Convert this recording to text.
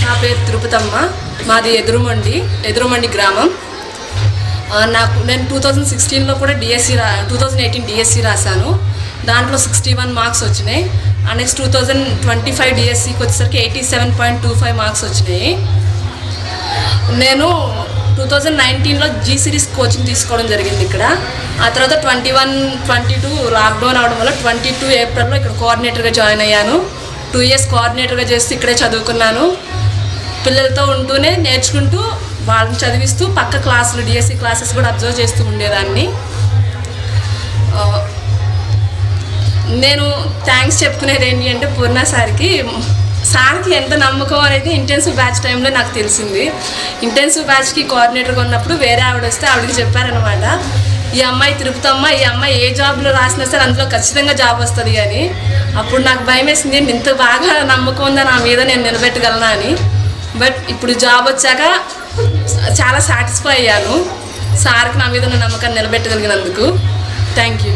నా పేరు తిరుపతమ్మ, మాది ఎదురుమండి గ్రామం. నేను 2016లో కూడా 2018 డిఎస్సి రాశాను. దాంట్లో 61 మార్క్స్ వచ్చినాయి. నెక్స్ట్ 2025 డిఎస్సికి వచ్చేసరికి 87.25 మార్క్స్ వచ్చినాయి. నేను 2019లో జీ సిరీస్ కోచింగ్ తీసుకోవడం జరిగింది ఇక్కడ. ఆ తర్వాత 21-22 లాక్డౌన్ అవడం వల్ల 22 ఏప్రిల్లో ఇక్కడ కోఆర్డినేటర్గా జాయిన్ అయ్యాను. 2 ఇయర్స్ కోఆర్డినేటర్గా చేస్తూ ఇక్కడే చదువుకున్నాను. పిల్లలతో ఉంటూనే నేర్చుకుంటూ వాళ్ళని చదివిస్తూ పక్క క్లాసులు డిఎస్సి క్లాసెస్ కూడా అబ్జర్వ్ చేస్తూ ఉండేదాన్ని. నేను థ్యాంక్స్ చెప్పుకునేది ఏంటి అంటే పూర్ణ సార్కి ఎంత నమ్మకం అనేది ఇంటెన్సివ్ బ్యాచ్ టైంలో నాకు తెలిసింది. ఇంటెన్సివ్ బ్యాచ్కి కోఆర్డినేటర్గా ఉన్నప్పుడు వేరే ఆవిడ వస్తే ఆవిడకి చెప్పారనమాట, ఈ అమ్మాయి తిరుపతమ్మ, ఈ అమ్మాయి ఏ జాబ్లో రాసినా సరే అందులో ఖచ్చితంగా జాబ్ వస్తుంది అని. అప్పుడు నాకు భయం వేసింది, ఇంత బాగా నమ్మకం ఉందా నా మీద, నేను నిలబెట్టగలనా అని. బట్ ఇప్పుడు జాబ్ వచ్చాక చాలా సాటిస్ఫై అయ్యాను. సార్కి నా మీద ఉన్న నమ్మకాన్ని నిలబెట్టగలిగినందుకు. Thank you.